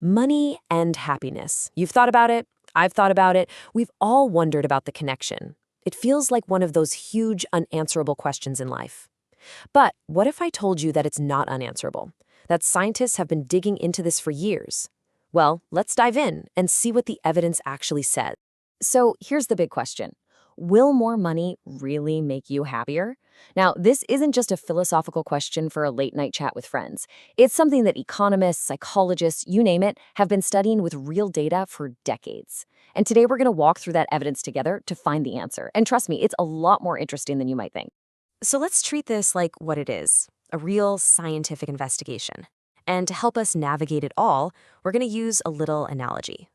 Money and happiness. You've thought about it. I've thought about it. We've all wondered about the connection. It feels like one of those huge, unanswerable questions in life. But what if I told you that it's not unanswerable? That scientists have been digging into this for years? Well, let's dive in and see what the evidence actually says. So here's the big question. Will more money really make you happier? Now, this isn't just a philosophical question for a late night chat with friends. It's something that economists, psychologists, you name it, have been studying with real data for decades. And today we're going to walk through that evidence together to find the answer. And trust me, it's a lot more interesting than you might think. So let's treat this like what it is, a real scientific investigation. And to help us navigate it all, we're going to use a little analogy.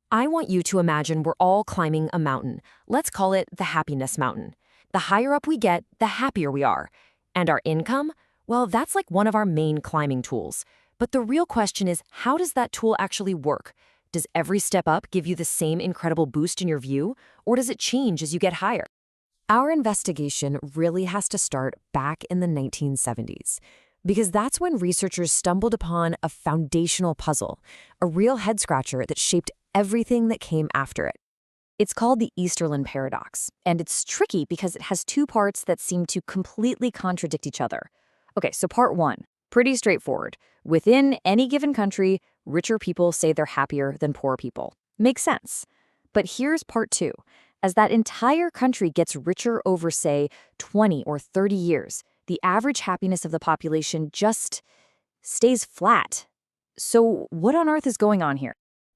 I want you to imagine we're all climbing a mountain. Let's call it the happiness mountain. The higher up we get, the happier we are. And our income? Well, that's like one of our main climbing tools. But the real question is, how does that tool actually work? Does every step up give you the same incredible boost in your view? Or does it change as you get higher? Our investigation really has to start back in the 1970s. Because that's when researchers stumbled upon a foundational puzzle, a real head-scratcher that shaped everything that came after it. It's called the Easterlin paradox, and it's tricky because it has two parts that seem to completely contradict each other. Okay, so part one, pretty straightforward. Within any given country, richer people say they're happier than poor people. Makes sense. But here's part two. As that entire country gets richer over, say, 20 or 30 years, the average happiness of the population just stays flat. So what on earth is going on here?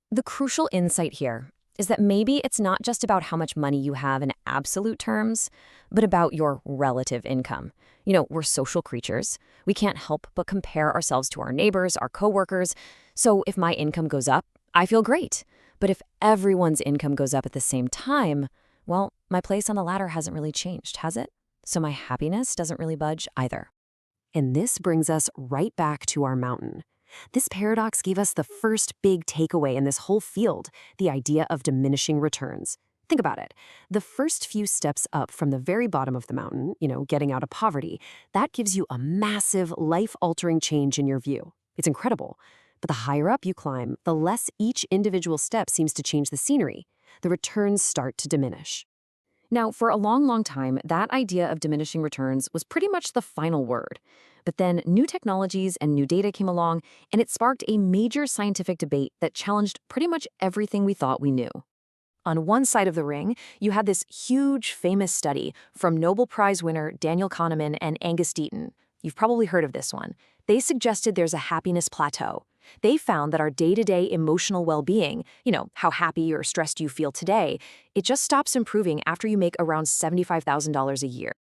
The crucial insight here is that maybe it's not just about how much money you have in absolute terms, but about your relative income. We're social creatures. We can't help but compare ourselves to our neighbors, our coworkers. So if my income goes up, I feel great. But if everyone's income goes up at the same time, well, my place on the ladder hasn't really changed, has it? So my happiness doesn't really budge either. And this brings us right back to our mountain. This paradox gave us the first big takeaway in this whole field, the idea of diminishing returns. Think about it. The first few steps up from the very bottom of the mountain, getting out of poverty, that gives you a massive, life-altering change in your view. It's incredible. But the higher up you climb, the less each individual step seems to change the scenery. The returns start to diminish. Now, for a long, long time, that idea of diminishing returns was pretty much the final word. But then new technologies and new data came along, and it sparked a major scientific debate that challenged pretty much everything we thought we knew. On one side of the ring, you had this huge, famous study from Nobel Prize winner Daniel Kahneman and Angus Deaton. You've probably heard of this one. They suggested there's a happiness plateau. They found that our day-to-day emotional well-being, how happy or stressed you feel today, it just stops improving after you make around $75,000 a year.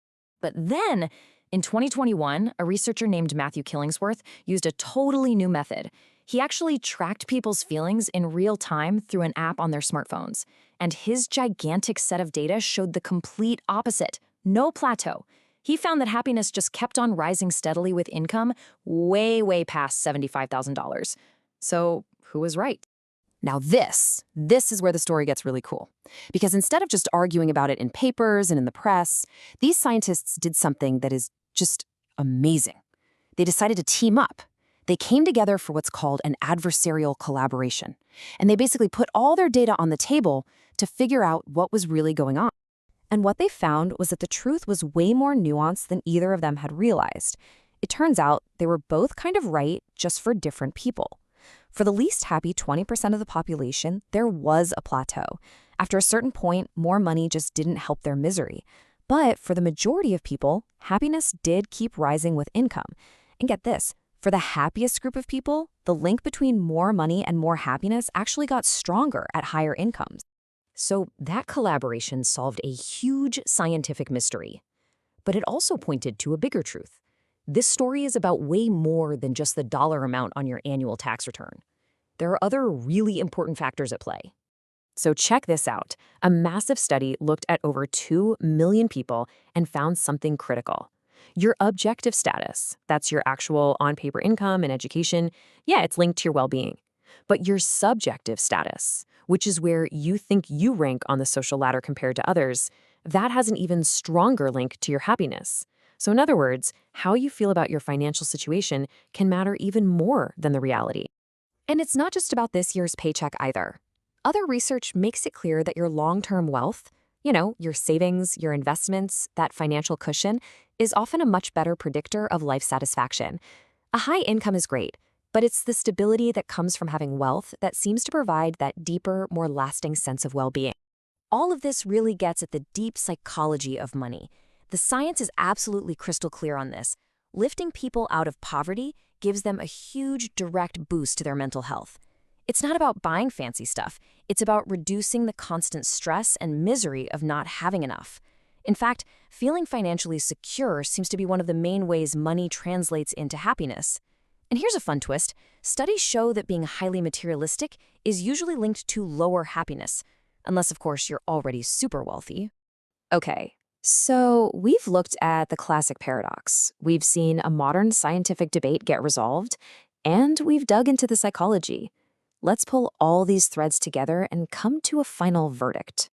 But then, in 2021, a researcher named Matthew Killingsworth used a totally new method. He actually tracked people's feelings in real time through an app on their smartphones. And his gigantic set of data showed the complete opposite. No plateau. He found that happiness just kept on rising steadily with income way, way past $75,000. So who was right? Now this is where the story gets really cool. Because instead of just arguing about it in papers and in the press, these scientists did something that is just amazing. They decided to team up. They came together for what's called an adversarial collaboration. And they basically put all their data on the table to figure out what was really going on. And what they found was that the truth was way more nuanced than either of them had realized. It turns out they were both kind of right, just for different people. For the least happy 20% of the population, there was a plateau. After a certain point, more money just didn't help their misery. But for the majority of people, happiness did keep rising with income. And get this, for the happiest group of people, the link between more money and more happiness actually got stronger at higher incomes. So that collaboration solved a huge scientific mystery. But it also pointed to a bigger truth. This story is about way more than just the dollar amount on your annual tax return. There are other really important factors at play. So check this out. A massive study looked at over 2 million people and found something critical. Your objective status, that's your actual on-paper income and education, yeah, it's linked to your well-being. But your subjective status, which is where you think you rank on the social ladder compared to others, that has an even stronger link to your happiness. So in other words, how you feel about your financial situation can matter even more than the reality. And it's not just about this year's paycheck either. Other research makes it clear that your long-term wealth, your savings, your investments, that financial cushion, is often a much better predictor of life satisfaction. A high income is great, but it's the stability that comes from having wealth that seems to provide that deeper, more lasting sense of well-being. All of this really gets at the deep psychology of money. The science is absolutely crystal clear on this. Lifting people out of poverty gives them a huge direct boost to their mental health. It's not about buying fancy stuff. It's about reducing the constant stress and misery of not having enough. In fact, feeling financially secure seems to be one of the main ways money translates into happiness. And here's a fun twist. Studies show that being highly materialistic is usually linked to lower happiness, unless, of course, you're already super wealthy. Okay, so we've looked at the classic paradox. We've seen a modern scientific debate get resolved, and we've dug into the psychology. Let's pull all these threads together and come to a final verdict.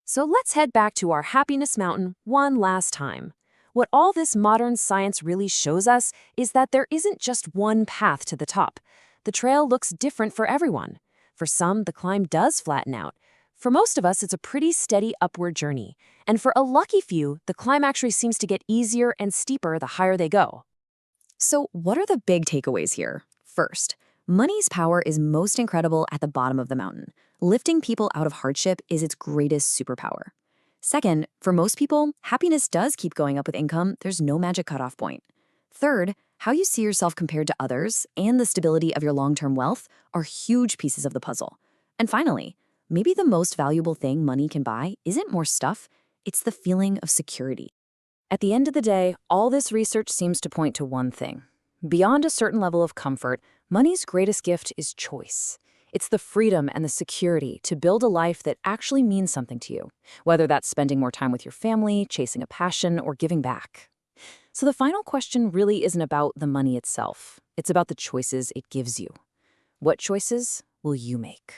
So let's head back to our happiness mountain one last time. What all this modern science really shows us is that there isn't just one path to the top. The trail looks different for everyone. For some, the climb does flatten out. For most of us, it's a pretty steady upward journey. And for a lucky few, the climb actually seems to get easier and steeper the higher they go. So what are the big takeaways here? First, money's power is most incredible at the bottom of the mountain. Lifting people out of hardship is its greatest superpower. Second, for most people, happiness does keep going up with income. There's no magic cutoff point. Third, how you see yourself compared to others and the stability of your long-term wealth are huge pieces of the puzzle. And finally, maybe the most valuable thing money can buy isn't more stuff, it's the feeling of security. At the end of the day, all this research seems to point to one thing. Beyond a certain level of comfort, money's greatest gift is choice. It's the freedom and the security to build a life that actually means something to you, whether that's spending more time with your family, chasing a passion, or giving back. So the final question really isn't about the money itself. It's about the choices it gives you. What choices will you make?